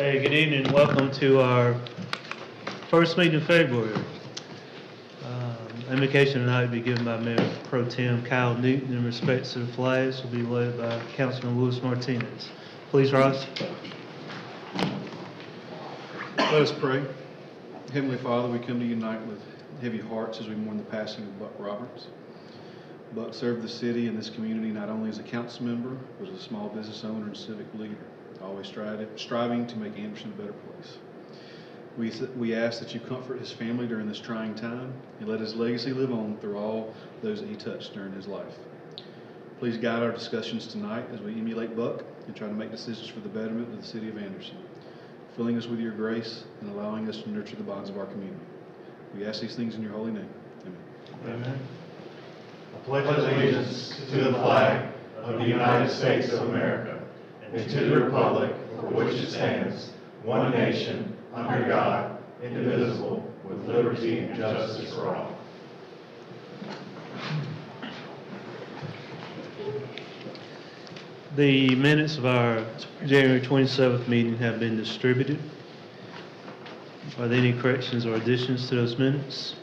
Hey, good evening. Welcome to our first meeting in February. Invocation tonight will be given by Mayor Pro Tem Kyle Newton in respect to the flags will be led by Councilman Louis Martinez. Please rise. Let us pray. Heavenly Father, we come to you tonight with heavy hearts as we mourn the passing of Buck Roberts. Buck served the city and this community not only as a council member, but as a small business owner and civic leader, always striving to make Anderson a better place. We ask that you comfort his family during this trying time and let his legacy live on through all those that he touched during his life. Please guide our discussions tonight as we emulate Buck and try to make decisions for the betterment of the city of Anderson, filling us with your grace and allowing us to nurture the bonds of our community. We ask these things in your holy name. Amen. Amen. I pledge allegiance to the flag of the United States of America and to the republic for which it stands, one nation, under God, indivisible, with liberty and justice for all. The minutes of our January 27th meeting have been distributed. Are there any corrections or additions to those minutes?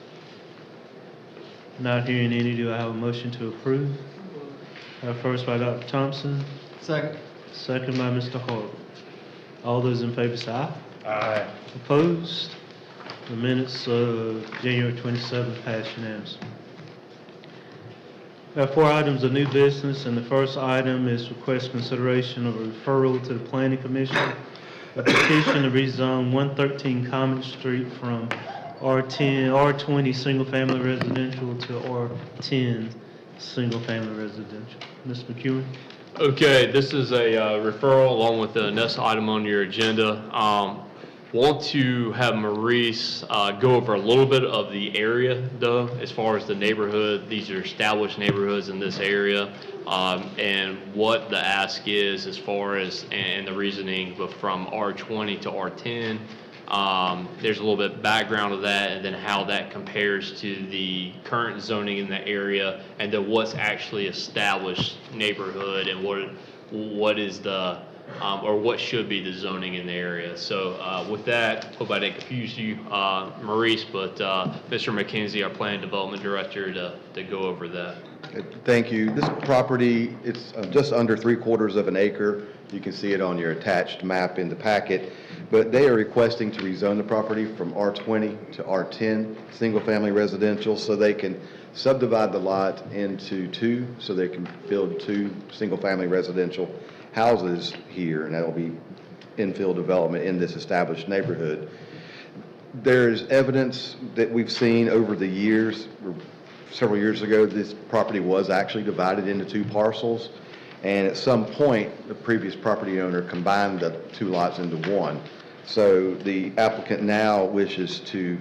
Not hearing any, do I have a motion to approve? First by Dr. Thompson. Second. Second by Mr. Hart. All those in favor say aye. Aye. Opposed? The minutes of January 27th pass unanimously. We have 4 items of new business, and the first item is request consideration of a referral to the Planning Commission, a petition to rezone 113 Common Street from R20 single-family residential to R10 single-family residential. Ms. McEwen? Okay, this is a referral along with the next item on your agenda. Want to have Maurice go over a little bit of the area, though, as far as the neighborhood. These are established neighborhoods in this area, and what the ask is as far as, and the reasoning, but from R20 to R10. There's a little bit of background of that, and then how that compares to the current zoning in the area, and then what's actually established neighborhood, and what is the or what should be the zoning in the area. So with that, hope I didn't confuse you, Maurice, but Mr. McKenzie, our Planning Development Director, to go over that. Thank you. This property, it's just under 3/4 of an acre. You can see it on your attached map in the packet. But they are requesting to rezone the property from R20 to R10, single-family residential, so they can subdivide the lot into 2, so they can build 2 single-family residential houses here, and that'll be infill development in this established neighborhood. There's evidence that we've seen over the years. Several years ago, this property was actually divided into 2 parcels, and at some point, the previous property owner combined the 2 lots into 1. So the applicant now wishes to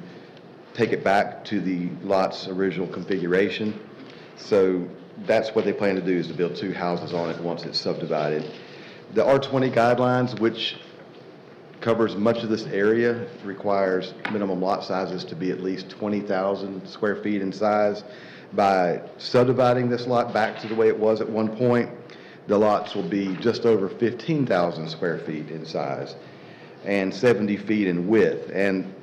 take it back to the lot's original configuration. So that's what they plan to do, is to build 2 houses on it once it's subdivided. The R20 guidelines, which covers much of this area, requires minimum lot sizes to be at least 20,000 square feet in size. By subdividing this lot back to the way it was at one point, the lots will be just over 15,000 square feet in size and 70 feet in width. And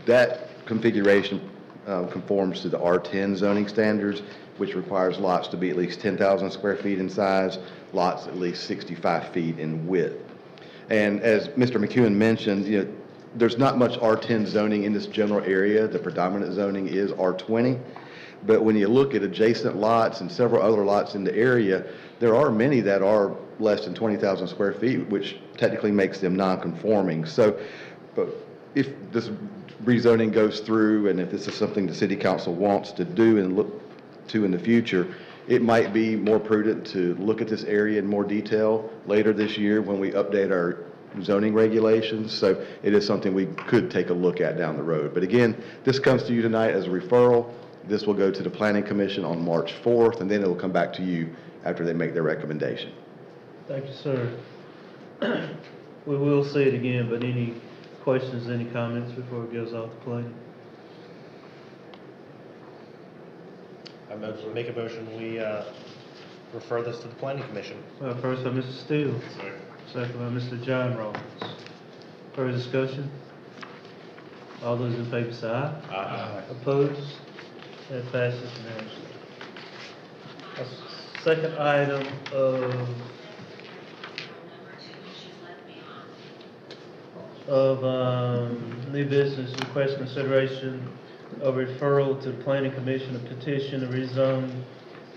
that configuration conforms to the R10 zoning standards, which requires lots to be at least 10,000 square feet in size, lots at least 65 feet in width. And as Mr. McEwen mentioned, there's not much R10 zoning in this general area. The predominant zoning is R20. But when you look at adjacent lots and several other lots in the area, there are many that are less than 20,000 square feet, which technically makes them non-conforming. So, but if this rezoning goes through, and if this is something the City Council wants to do and look to in the future, it might be more prudent to look at this area in more detail later this year when we update our zoning regulations. So it is something we could take a look at down the road. But again, this comes to you tonight as a referral. This will go to the Planning Commission on March 4th, and then it will come back to you after they make their recommendation. Thank you, sir. We will say it again, but any questions, any comments before it goes off the plate? I make a motion, we refer this to the Planning Commission. First by Mr. Steele. Second by Mr. John Rollins. Further discussion? All those in favor say aye. Aye. Opposed? That passes unanimously. Second item of new business, request consideration of referral to the planning commission, a petition to rezone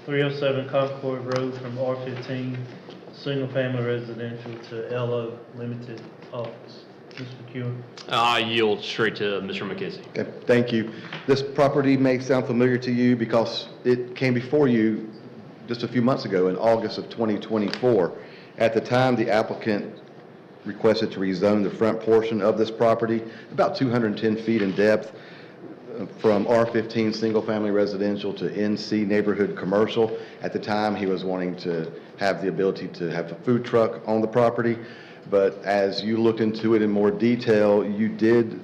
307 Concord Road from R15 single family residential to LO limited office. Mr. McEwen. I yield straight to Mr. McKenzie. Okay, thank you. This property may sound familiar to you because it came before you just a few months ago in August of 2024. At the time, the applicant requested to rezone the front portion of this property, about 210 feet in depth, from R15 single-family residential to NC neighborhood commercial. At the time, he was wanting to have the ability to have a food truck on the property, but as you looked into it in more detail, you did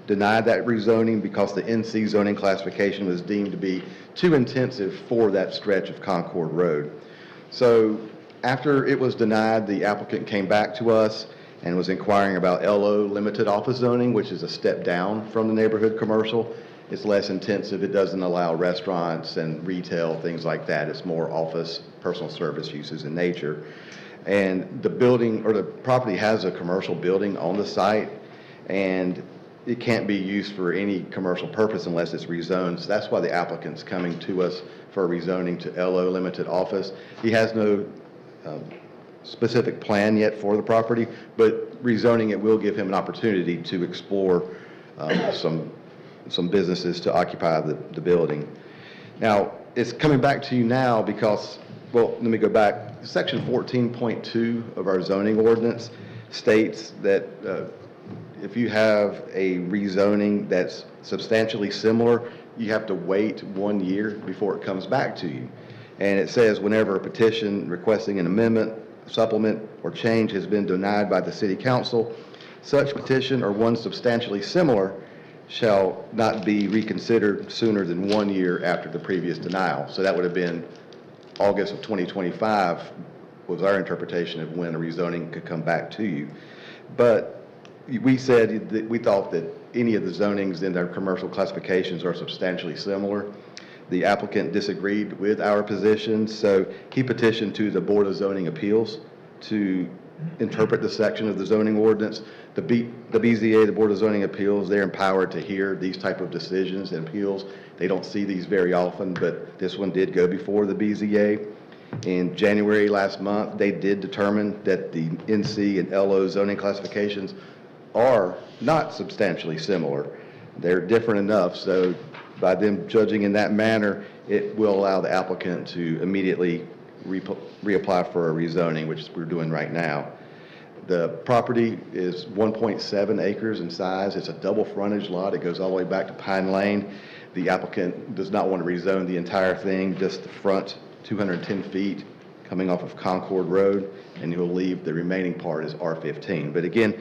deny that rezoning because the NC zoning classification was deemed to be too intensive for that stretch of Concord Road. So after it was denied, the applicant came back to us and was inquiring about LO limited office zoning, which is a step down from the neighborhood commercial. It's less intensive. It doesn't allow restaurants and retail, things like that. It's more office, personal service uses in nature. And the building, or the property has a commercial building on the site, and it can't be used for any commercial purpose unless it's rezoned. So that's why the applicant's coming to us for rezoning to LO limited office. He has no specific plan yet for the property, but rezoning it will give him an opportunity to explore some businesses to occupy the building. Now, it's coming back to you now because, well, let me go back. Section 14.2 of our zoning ordinance states that if you have a rezoning that's substantially similar, you have to wait 1 year before it comes back to you. And it says whenever a petition requesting an amendment, supplement, or change has been denied by the city council, such petition or one substantially similar shall not be reconsidered sooner than 1 year after the previous denial. So that would have been August of 2025 was our interpretation of when a rezoning could come back to you. But we said that we thought that any of the zonings in their commercial classifications are substantially similar. The applicant disagreed with our position, so he petitioned to the Board of Zoning Appeals to interpret the section of the zoning ordinance. The BZA, the Board of Zoning Appeals, they're empowered to hear these type of decisions and appeals. They don't see these very often, but this one did go before the BZA. In January last month, they did determine that the NC and LO zoning classifications are not substantially similar. They're different enough, so by them judging in that manner, it will allow the applicant to immediately reapply for a rezoning, which we're doing right now. The property is 1.7 acres in size. It's a double frontage lot. It goes all the way back to Pine Lane. The applicant does not want to rezone the entire thing, just the front 210 feet coming off of Concord Road, and he'll leave the remaining part as R15. But again,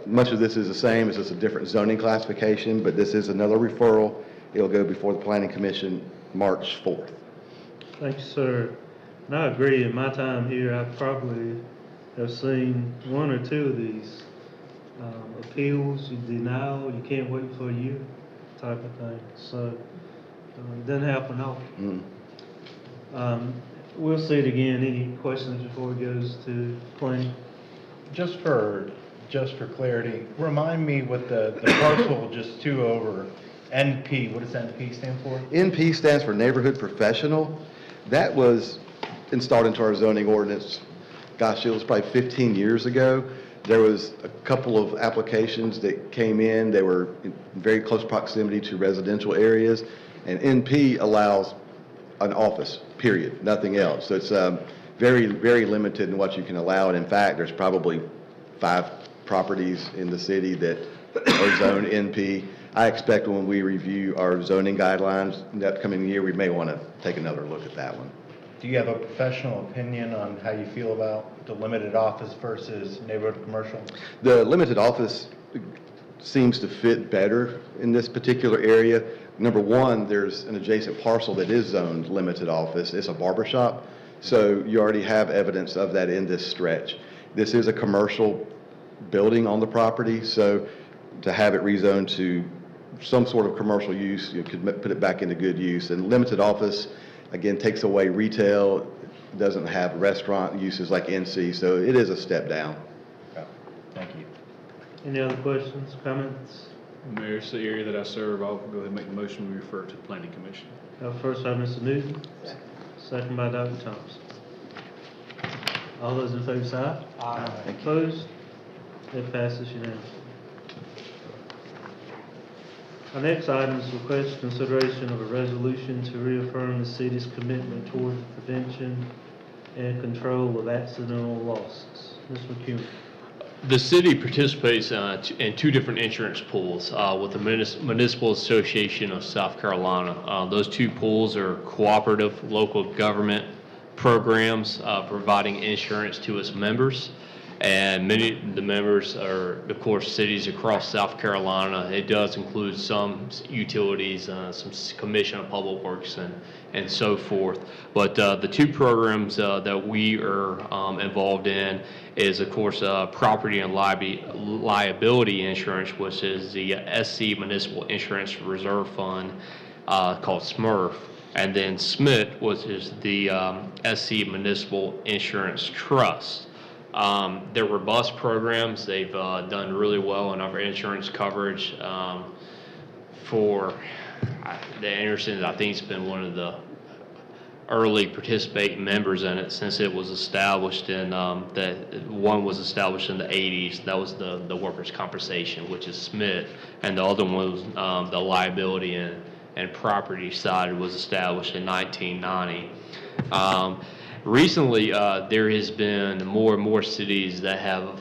much of this is the same. It's just a different zoning classification, but this is another referral. It'll go before the Planning Commission March 4th. Thank you, sir. And I agree. In my time here, I probably have seen one or two of these appeals, denial, you can't wait for a year type of thing. So it doesn't happen often. We'll see it again. Any questions before it goes to planning? Just for clarity, remind me what the parcel just two over, NP, what does NP stand for? NP stands for Neighborhood Professional. That was installed into our zoning ordinance, gosh, it was probably 15 years ago. There was a couple of applications that came in. They were in very close proximity to residential areas, and NP allows an office, period, nothing else. So it's very, very limited in what you can allow. And in fact, there's probably 5 properties in the city that are zoned NP. I expect when we review our zoning guidelines in the upcoming year, we may want to take another look at that one. Do you have a professional opinion on how you feel about the limited office versus neighborhood commercial? The limited office seems to fit better in this particular area. Number one, there's an adjacent parcel that is zoned limited office. It's a barber shop, so you already have evidence of that in this stretch. This is a commercial building on the property, so to have it rezoned to some sort of commercial use, you could put it back into good use. And limited office, again, takes away retail, doesn't have restaurant uses like NC, so it is a step down. Okay, thank you. Any other questions, comments? Mayor, it's the area that I serve. I'll go ahead and make the motion. We refer to the planning commission. First by Mr. Newton, second by Dr. Thompson. All those in favor say aye. Aye. Opposed? It passes unanimously. Our next item is request consideration of a resolution to reaffirm the city's commitment toward the prevention and control of accidental losses. Ms. McCune. The city participates in two different insurance pools with the Municipal Association of South Carolina. Those two pools are cooperative local government programs providing insurance to its members. And many of the members are, of course, cities across South Carolina. It does include some utilities, some commission of public works, and so forth. But the two programs that we are involved in is, of course, property and liability insurance, which is the SC Municipal Insurance Reserve Fund, called SMRF. And then SMIT, which is the SC Municipal Insurance Trust. They're robust programs. They've done really well in our insurance coverage for the Andersons. I think it's been one of the early participating members in it since it was established in one was established in the 80s. That was the workers' compensation, which is SMIT, and the other one was the liability and property side was established in 1990. Recently, there has been more and more cities that have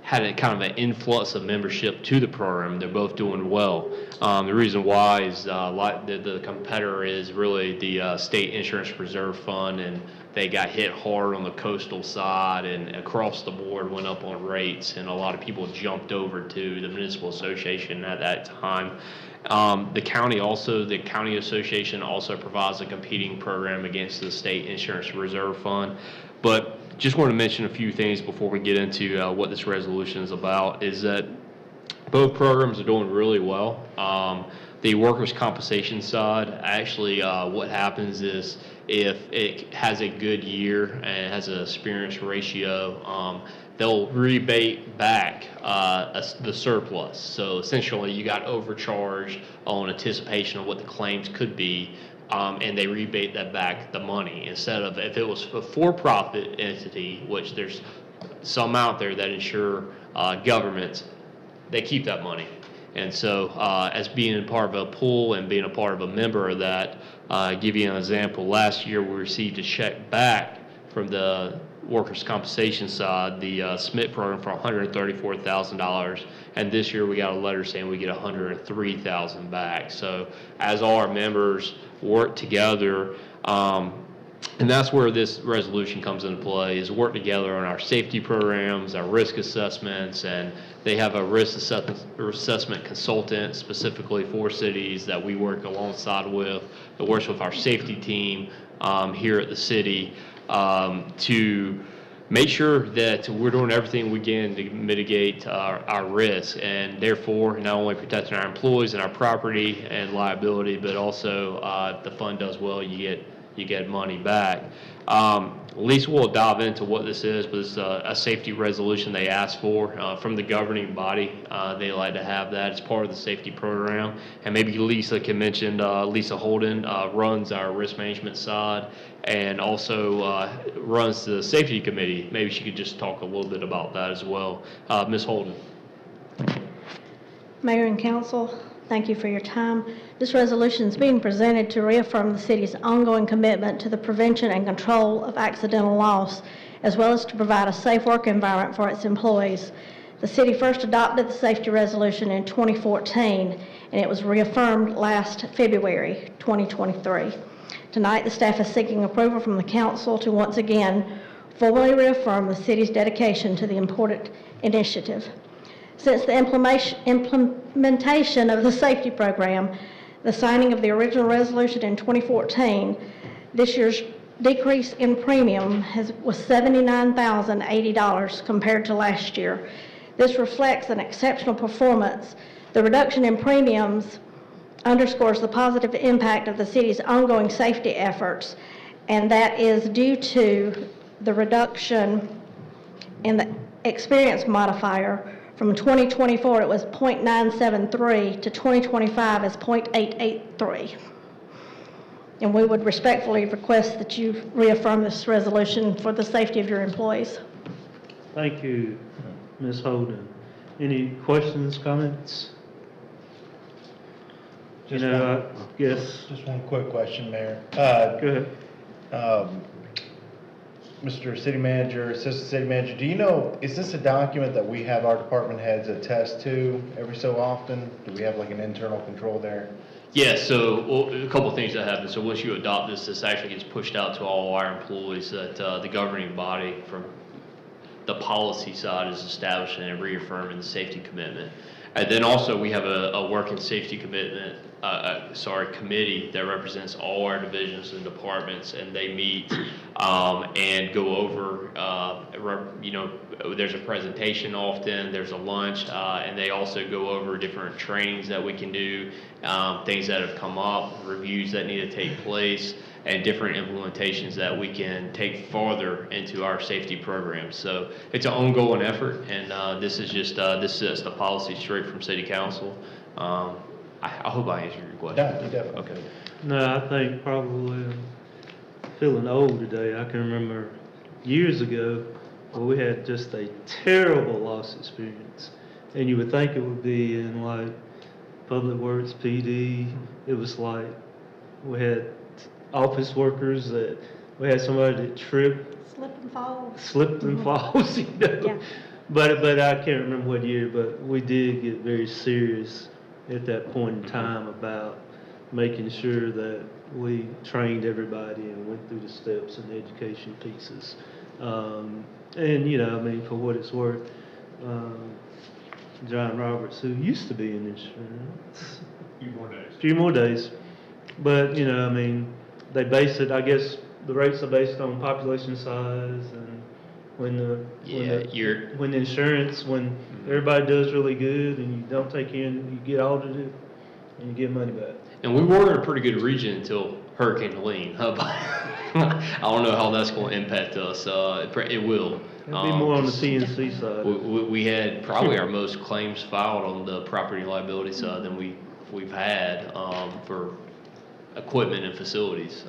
had a kind of an influx of membership to the program. They're both doing well. The reason why is the competitor is really the State Insurance Reserve Fund, and they got hit hard on the coastal side and across the board went up on rates, and a lot of people jumped over to the Municipal Association at that time. The county association also provides a competing program against the State Insurance Reserve Fund. But just want to mention a few things before we get into what this resolution is about, is that both programs are doing really well. The workers' compensation side, actually what happens is if it has a good year and has an experience ratio, they'll rebate back the surplus. So essentially you got overcharged on anticipation of what the claims could be, and they rebate that back the money. Instead of, if it was a for-profit entity, which there's some out there that insure governments, they keep that money. And so as being a part of a pool and being a part of a member of that, give you an example, last year we received a check back from the workers' compensation side, the SMIT program, for $134,000, and this year we got a letter saying we get $103,000 back. So as our members work together, and that's where this resolution comes into play, is work together on our safety programs, our risk assessments, and they have a risk assessment consultant specifically for cities that we work alongside with, that works with our safety team here at the city, to make sure that we're doing everything we can to mitigate our risk, and therefore not only protecting our employees and our property and liability, but also if the fund does well, you get money back. Lisa will dive into what this is, but it's a safety resolution they asked for from the governing body. They like to have that as part of the safety program. And maybe Lisa can mention, Lisa Holden runs our risk management side and also runs the safety committee. Maybe she could just talk a little bit about that as well. Ms. Holden. Mayor and Council, thank you for your time. This resolution is being presented to reaffirm the city's ongoing commitment to the prevention and control of accidental loss, as well as to provide a safe work environment for its employees. The city first adopted the safety resolution in 2014, and it was reaffirmed last February 2023. Tonight, the staff is seeking approval from the council to once again formally reaffirm the city's dedication to the important initiative. Since the implementation of the safety program, the signing of the original resolution in 2014, this year's decrease in premium was $79,080 compared to last year. This reflects an exceptional performance. The reduction in premiums underscores the positive impact of the city's ongoing safety efforts, and that is due to the reduction in the experience modifier. From 2024, it was 0.973 to 2025 is 0.883. And we would respectfully request that you reaffirm this resolution for the safety of your employees. Thank you, Ms. Holden. Any questions, comments? Just I guess, Just one quick question, Mayor. go ahead. Mr. City Manager, Assistant City Manager, do you know, is this a document that we have our department heads attest to every so often? Do we have like an internal control there? Yeah, so a couple of things that happen. So once you adopt this, this actually gets pushed out to all our employees that the governing body from the policy side is establishing and reaffirming the safety commitment. And then also we have a working safety commitment, committee that represents all our divisions and departments, and they meet and go over, there's a presentation often, there's a lunch, and they also go over different trainings that we can do, things that have come up, reviews that need to take place, and different implementations that we can take farther into our safety programs. So it's an ongoing effort, and this is just the policy straight from City Council. I hope I answered your question. Yeah, you definitely. Okay. No, I think probably I'm feeling old today. I can remember years ago where we had just a terrible loss experience. And you would think it would be in like Public Works, PD. It was like we had office workers that, we had somebody that slipped and falls, you know. Yeah. But I can't remember what year, but we did get very serious at that point in time about making sure that we trained everybody and went through the steps and the education pieces. For what it's worth, John Roberts, who used to be in insurance. Few more days. But, they base it, I guess, the rates are based on population size and when everybody does really good and you don't take in, you get audited and you get money back. And we were in a pretty good region until Hurricane Helene. I don't know how that's going to impact us. It will. It'll be more on the TNC side. We had probably our most claims filed on the property liability side than we've had for equipment and facilities.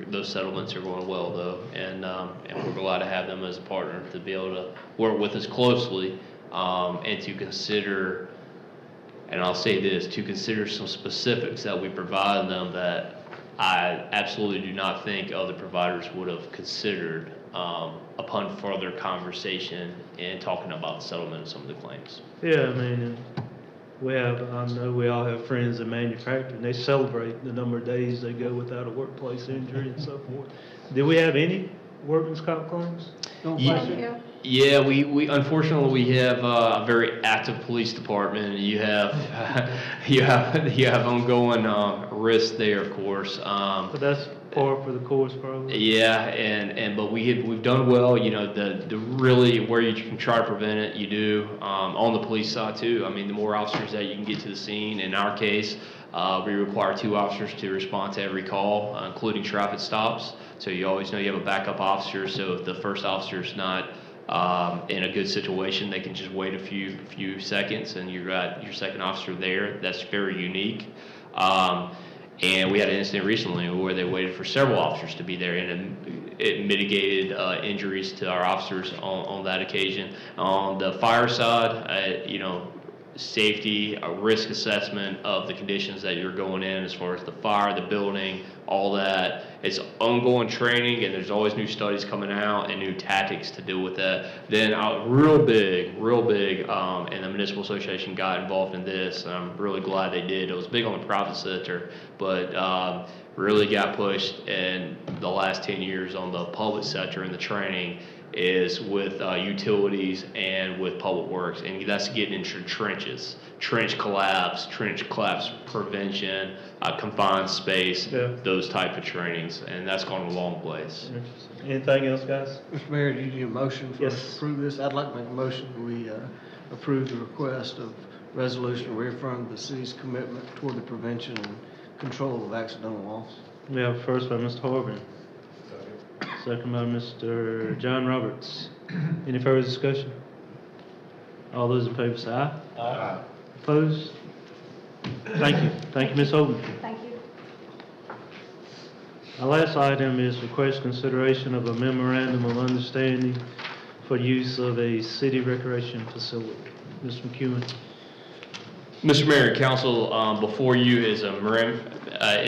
Those settlements are going well though, and we're glad to have them as a partner to be able to work with us closely and to consider. And I'll say this, to consider some specifics that we provide them that I absolutely do not think other providers would have considered upon further conversation and talking about the settlement of some of the claims. Yeah, I know we all have friends in manufacturing. They celebrate the number of days they go without a workplace injury and so forth. Did we have any workman's comp claims? Yeah, we unfortunately we have a very active police department. You have ongoing risk there, of course. But that's par for the course, probably. Yeah, but we've done well. The really where you can try to prevent it, you do. On the police side too. The more officers that you can get to the scene. In our case, we require 2 officers to respond to every call, including traffic stops. So you always know you have a backup officer. So if the first officer's not in a good situation, they can just wait a few seconds, and you got your second officer there. That's very unique. And we had an incident recently where they waited for several officers to be there, and it mitigated injuries to our officers on that occasion. On the fire side, safety, a risk assessment of the conditions that you're going in as far as the fire, the building, all that. It's ongoing training, and there's always new studies coming out and new tactics to deal with that. Then real big, and the Municipal Association got involved in this, and I'm really glad they did. It was big on the private sector, but really got pushed in the last 10 years on the public sector and the training is with utilities and with public works, and that's getting into trenches, trench collapse prevention, confined space, Yeah. those type of trainings, and that's gone a long place. Anything else, guys? Mr. Mayor, do you need a motion for us Yes. to approve this? I'd like to make a motion that we approve the request of resolution to reaffirm the city's commitment toward the prevention and control of accidental loss. We have first by Mr. Horvath, second by Mr. John Roberts. Any further discussion? All those in favor say aye. Aye. Opposed? Thank you. Thank you, Ms. Holden. Thank you. Our last item is request consideration of a memorandum of understanding for use of a city recreation facility. Mr. McEwen. Mr. Mayor and Council, before you is a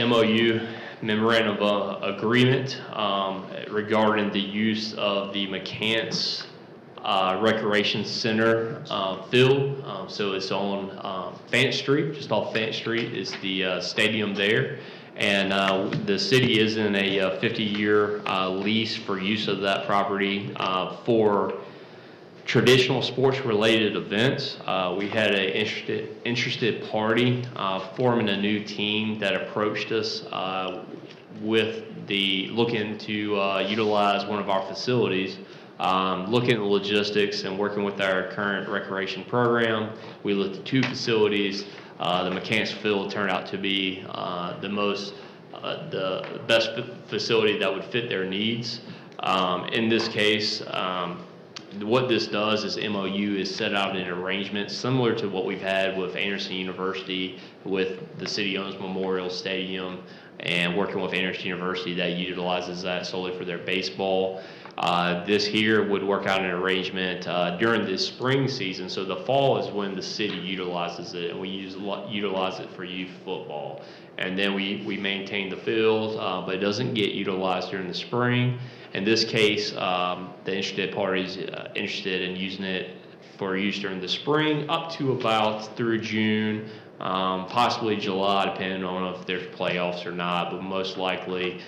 MOU, Memorandum of Agreement, regarding the use of the McCants Recreation Center field. So it's on Fant Street, just off Fant Street is the stadium there. And the city is in a 50-year lease for use of that property for traditional sports-related events. We had an interested party forming a new team that approached us with the looking to utilize one of our facilities. Looking at the logistics and working with our current recreation program, we looked at 2 facilities. The McCants Field turned out to be the best facility that would fit their needs. In this case, what this does is MOU is set out an arrangement similar to what we've had with Anderson University, with the city owns Memorial Stadium, and working with Anderson University that utilizes that solely for their baseball. This here would work out an arrangement during the spring season. So the fall is when the city utilizes it, and we utilize it for youth football. And then we maintain the field, but it doesn't get utilized during the spring. In this case, the interested parties interested in using it for use during the spring up to about through June, possibly July, depending on if there's playoffs or not, but most likely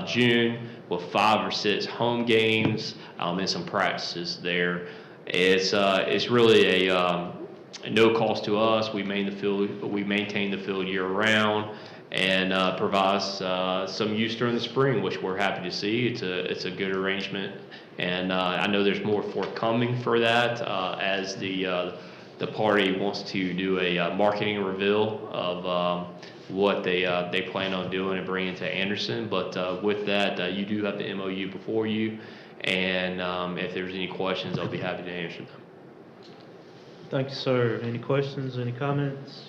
June, with 5 or 6 home games and some practices there. It's really a no cost to us. We maintain the field year round, and provides some use during the spring, which we're happy to see. It's a good arrangement, and I know there's more forthcoming for that as the party wants to do a marketing reveal of what they plan on doing and bringing to Anderson. But with that, you do have the MOU before you, and if there's any questions, I'll be happy to answer them. Thank you, sir. Any questions, any comments?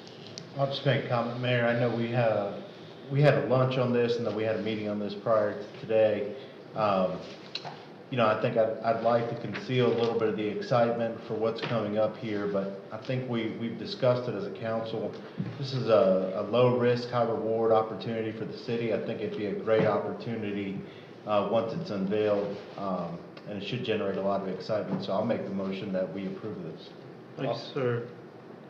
I'll just make a comment, Mayor. I know we had a lunch on this, and then we had a meeting on this prior to today. I think I'd like to conceal a little bit of the excitement for what's coming up here, but I think we've discussed it as a council. This is a low-risk, high-reward opportunity for the city. I think it'd be a great opportunity once it's unveiled, and it should generate a lot of excitement. So I'll make the motion that we approve of this. Thank you, sir.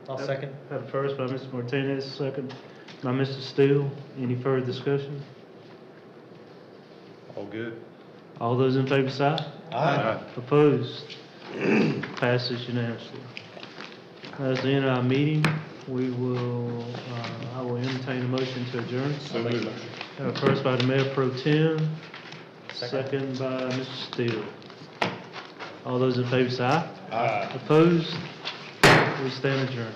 I'll second. Have a first by Mr. Martinez, second by Mr. Steele. Any further discussion? All good. All those in favor say aye. Aye. Opposed? Passes unanimously. That's the end of our meeting. I will entertain a motion to adjourn. So moved. Have a first by the Mayor Pro Tem, second by Mr. Steele. All those in favor say aye. Aye. Opposed? We stand adjourned.